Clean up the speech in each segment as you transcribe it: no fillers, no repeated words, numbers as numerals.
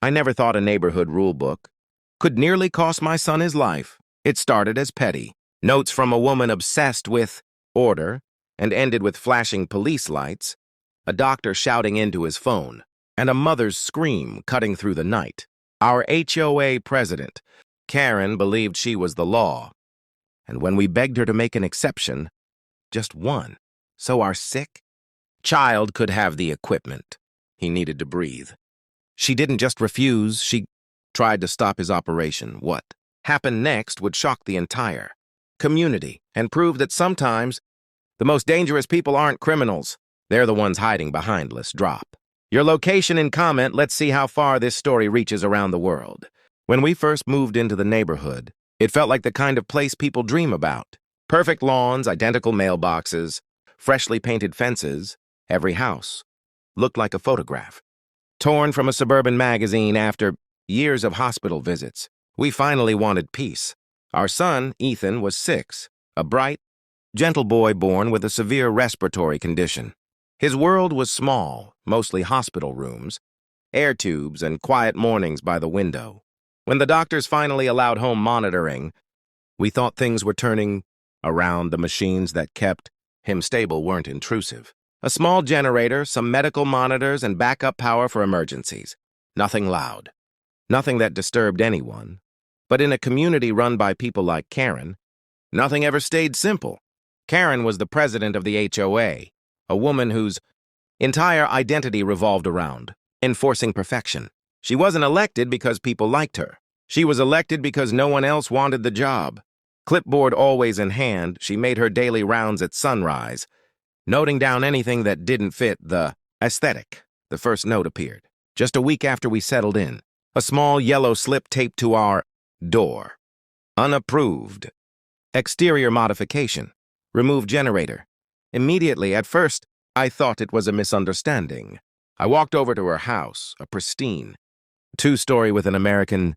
I never thought a neighborhood rule book could nearly cost my son his life. It started as petty. Notes from a woman obsessed with order and ended with flashing police lights, a doctor shouting into his phone, and a mother's scream cutting through the night. Our HOA president, Karen, believed she was the law, and when we begged her to make an exception, just one, so our sick child could have the equipment he needed to breathe, she didn't just refuse, she tried to stop his operation. What happened next would shock the entire community and prove that sometimes the most dangerous people aren't criminals. They're the ones hiding behind. Let's drop your location and comment. Let's see how far this story reaches around the world. When we first moved into the neighborhood, it felt like the kind of place people dream about. Perfect lawns, identical mailboxes, freshly painted fences. Every house looked like a photograph, torn from a suburban magazine after years of hospital visits. We finally wanted peace. Our son, Ethan, was 6, a bright, gentle boy born with a severe respiratory condition. His world was small, mostly hospital rooms, air tubes, and quiet mornings by the window. When the doctors finally allowed home monitoring, we thought things were turning around. The machines that kept him stable weren't intrusive. A small generator, some medical monitors, and backup power for emergencies. Nothing loud. Nothing that disturbed anyone. But in a community run by people like Karen, nothing ever stayed simple. Karen was the president of the HOA, a woman whose entire identity revolved around enforcing perfection. She wasn't elected because people liked her. She was elected because no one else wanted the job. Clipboard always in hand, she made her daily rounds at sunrise, noting down anything that didn't fit the aesthetic. The first note appeared just a week after we settled in. A small yellow slip taped to our door. Unapproved. Exterior modification. Remove generator. Immediately, at first, I thought it was a misunderstanding. I walked over to her house, a pristine 2-story with an American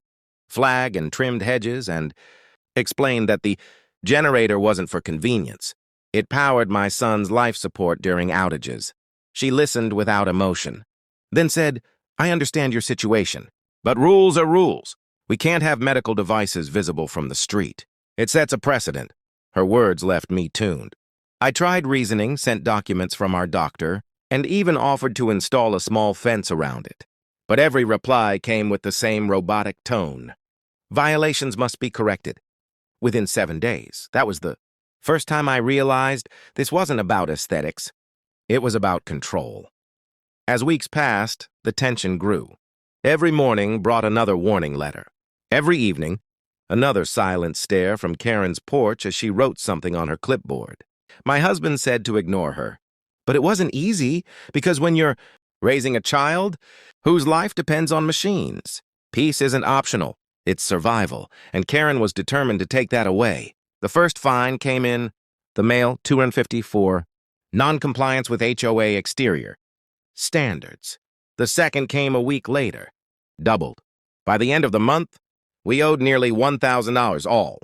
flag and trimmed hedges, and explained that the generator wasn't for convenience. It powered my son's life support during outages. She listened without emotion, then said, "I understand your situation, but rules are rules. We can't have medical devices visible from the street. It sets a precedent." Her words left me tuned. I tried reasoning, sent documents from our doctor, and even offered to install a small fence around it. But every reply came with the same robotic tone. Violations must be corrected within 7 days. That was the first time I realized this wasn't about aesthetics. It was about control. As weeks passed, the tension grew. Every morning brought another warning letter. Every evening, another silent stare from Karen's porch as she wrote something on her clipboard. My husband said to ignore her. But it wasn't easy, because when you're raising a child whose life depends on machines, peace isn't optional, it's survival, and Karen was determined to take that away. The first fine came in the mail, $250 for non-compliance with HOA exterior standards. The second came a week later, doubled. By the end of the month, we owed nearly $1,000 all.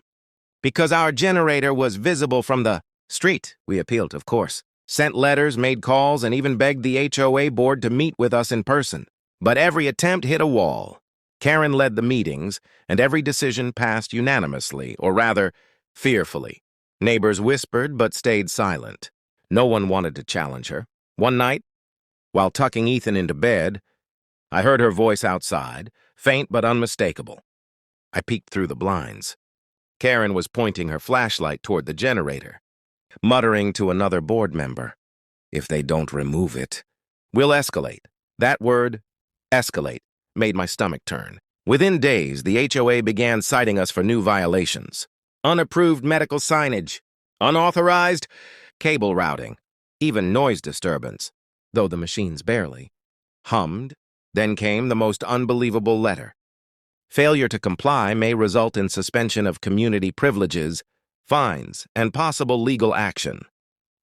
Because our generator was visible from the street, we appealed, of course, sent letters, made calls, and even begged the HOA board to meet with us in person. But every attempt hit a wall. Karen led the meetings, and every decision passed unanimously, or rather, fearfully. Neighbors whispered but stayed silent. No one wanted to challenge her. One night, while tucking Ethan into bed, I heard her voice outside, faint but unmistakable. I peeked through the blinds. Karen was pointing her flashlight toward the generator, muttering to another board member, "If they don't remove it, we'll escalate." That word, escalate, made my stomach turn. Within days, the HOA began citing us for new violations. Unapproved medical signage, unauthorized cable routing, even noise disturbance, though the machines barely hummed. Then came the most unbelievable letter. Failure to comply may result in suspension of community privileges, fines, and possible legal action.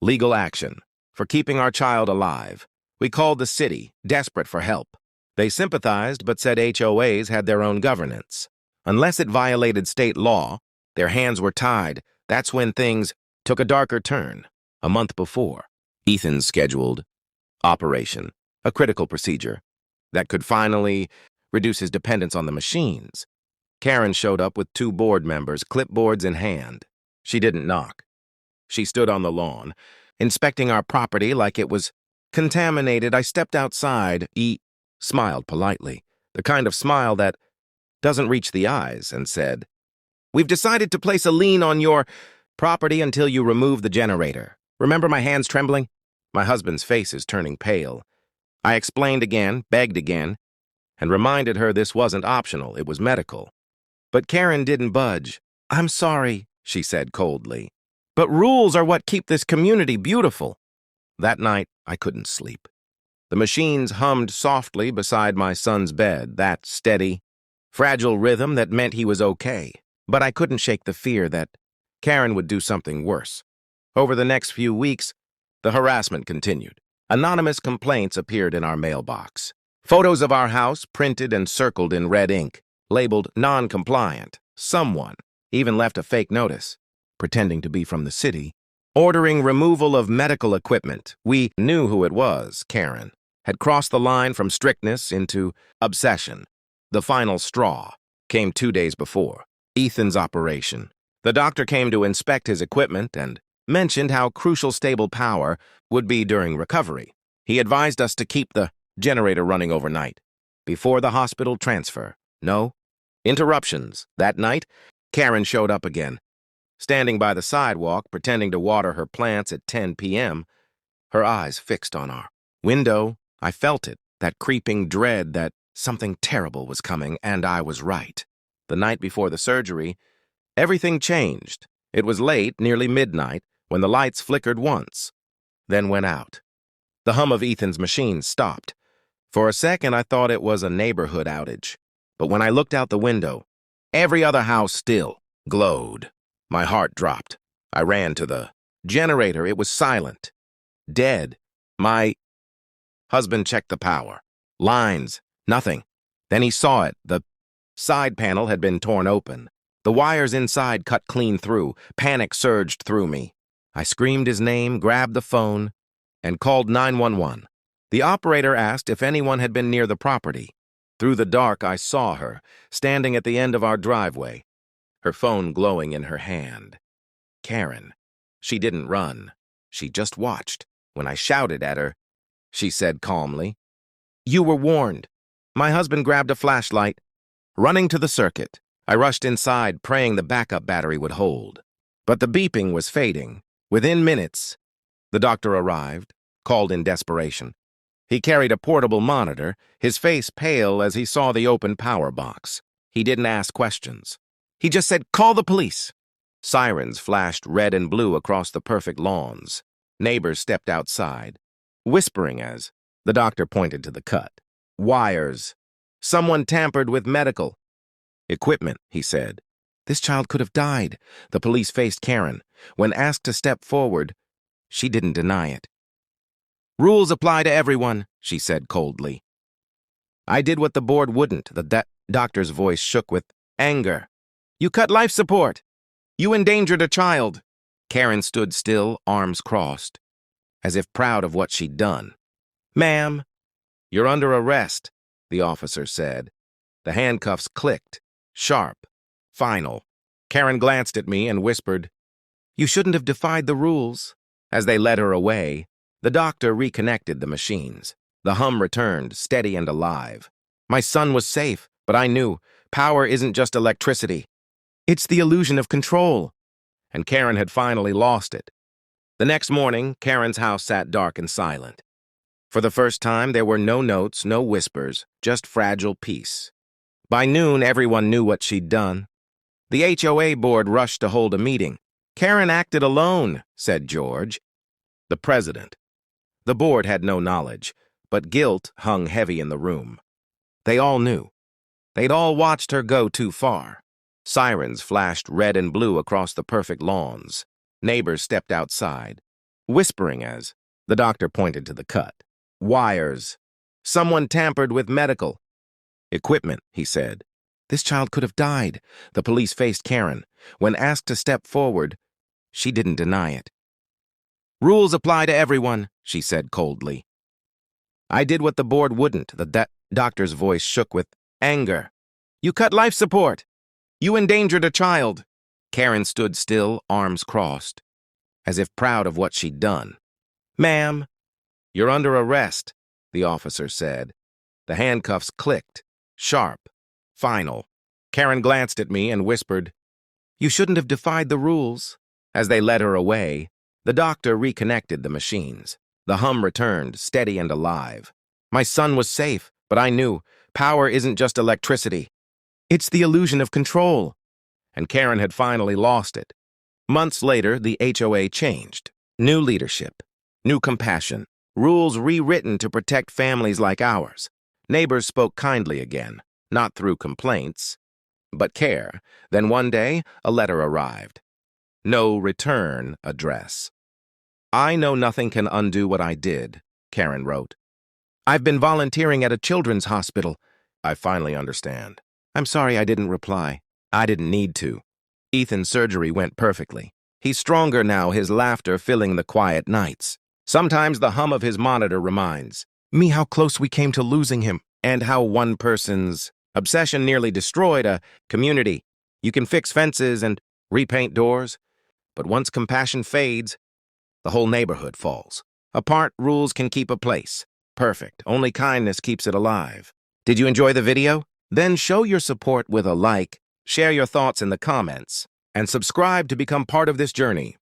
Legal action for keeping our child alive. We called the city, desperate for help. They sympathized but said HOAs had their own governance. Unless it violated state law, their hands were tied. That's when things took a darker turn. A month before, Ethan's scheduled operation, a critical procedure that could finally reduce his dependence on the machines. Karen showed up with 2 board members, clipboards in hand. She didn't knock. She stood on the lawn, inspecting our property like it was contaminated. I stepped outside, smiled politely, the kind of smile that doesn't reach the eyes, and said, "We've decided to place a lien on your property until you remove the generator. Remember my hands trembling? My husband's face is turning pale. I explained again, begged again, and reminded her this wasn't optional, it was medical. But Karen didn't budge. "I'm sorry," she said coldly, "but rules are what keep this community beautiful." That night, I couldn't sleep. The machines hummed softly beside my son's bed, that steady, fragile rhythm that meant he was okay. But I couldn't shake the fear that Karen would do something worse. Over the next few weeks, the harassment continued. Anonymous complaints appeared in our mailbox. Photos of our house printed and circled in red ink, labeled non-compliant. Someone even left a fake notice, pretending to be from the city, ordering removal of medical equipment. We knew who it was. Karen had crossed the line from strictness into obsession. The final straw came 2 days before Ethan's operation. The doctor came to inspect his equipment and mentioned how crucial stable power would be during recovery. He advised us to keep the generator running overnight, before the hospital transfer. No interruptions. That night, Karen showed up again. Standing by the sidewalk, pretending to water her plants at 10 p.m., her eyes fixed on our window. I felt it, that creeping dread that something terrible was coming, and I was right. The night before the surgery, everything changed. It was late, nearly midnight, when the lights flickered once, then went out. The hum of Ethan's machine stopped. For a second, I thought it was a neighborhood outage. But when I looked out the window, every other house still glowed. My heart dropped. I ran to the generator. It was silent, dead. My husband checked the power. Lines, nothing. Then he saw it. The side panel had been torn open. The wires inside cut clean through. Panic surged through me. I screamed his name, grabbed the phone, and called 911. The operator asked if anyone had been near the property. Through the dark, I saw her, standing at the end of our driveway, her phone glowing in her hand. Karen. She didn't run. She just watched. When I shouted at her, she said calmly, "You were warned." My husband grabbed a flashlight. Running to the circuit, I rushed inside, praying the backup battery would hold. But the beeping was fading. Within minutes, the doctor arrived, called in desperation. He carried a portable monitor, his face pale as he saw the open power box. He didn't ask questions. He just said, "Call the police." Sirens flashed red and blue across the perfect lawns. Neighbors stepped outside, whispering as the doctor pointed to the cut. "Wires. Someone tampered with medical equipment," he said. "This child could have died." The police faced Karen. When asked to step forward, she didn't deny it. "Rules apply to everyone," she said coldly. I did what the board wouldn't. The doctor's voice shook with anger. "You cut life support. You endangered a child." Karen stood still, arms crossed, as if proud of what she'd done. "Ma'am, you're under arrest," the officer said. The handcuffs clicked, sharp, final. Karen glanced at me and whispered, "You shouldn't have defied the rules." As they led her away, the doctor reconnected the machines. The hum returned, steady and alive. My son was safe, but I knew power isn't just electricity. It's the illusion of control. And Karen had finally lost it. The next morning, Karen's house sat dark and silent. For the first time, there were no notes, no whispers, just fragile peace. By noon, everyone knew what she'd done. The HOA board rushed to hold a meeting. "Karen acted alone," said George, the president. The board had no knowledge, but guilt hung heavy in the room. They all knew. They'd all watched her go too far. Sirens flashed red and blue across the perfect lawns. Neighbors stepped outside, whispering as the doctor pointed to the cut. "Wires. Someone tampered with medical equipment," he said. "This child could have died." The police faced Karen. When asked to step forward, she didn't deny it. "Rules apply to everyone," she said coldly. I did what the board wouldn't. The doctor's voice shook with Anger. You cut life support. You endangered a child. Karen stood still, arms crossed, as if proud of what she'd done. Ma'am, you're under arrest, the officer said. The handcuffs clicked, sharp, final. Karen glanced at me and whispered, "You shouldn't have defied the rules." As they led her away, the doctor reconnected the machines. The hum returned, steady and alive. My son was safe, but I knew power isn't just electricity. It's the illusion of control. And Karen had finally lost it. Months later, the HOA changed. New leadership, new compassion, rules rewritten to protect families like ours. Neighbors spoke kindly again, not through complaints, but care. Then one day, a letter arrived. No return address. "I know nothing can undo what I did," Karen wrote. "I've been volunteering at a children's hospital." "I finally understand." "I'm sorry I didn't reply. I didn't need to." Ethan's surgery went perfectly. He's stronger now, his laughter filling the quiet nights. Sometimes the hum of his monitor reminds me how close we came to losing him, and how one person's obsession nearly destroyed a community. You can fix fences and repaint doors, but once compassion fades, the whole neighborhood falls. Apart, rules can keep a place. Perfect. Only kindness keeps it alive. Did you enjoy the video? Then show your support with a like, share your thoughts in the comments, and subscribe to become part of this journey.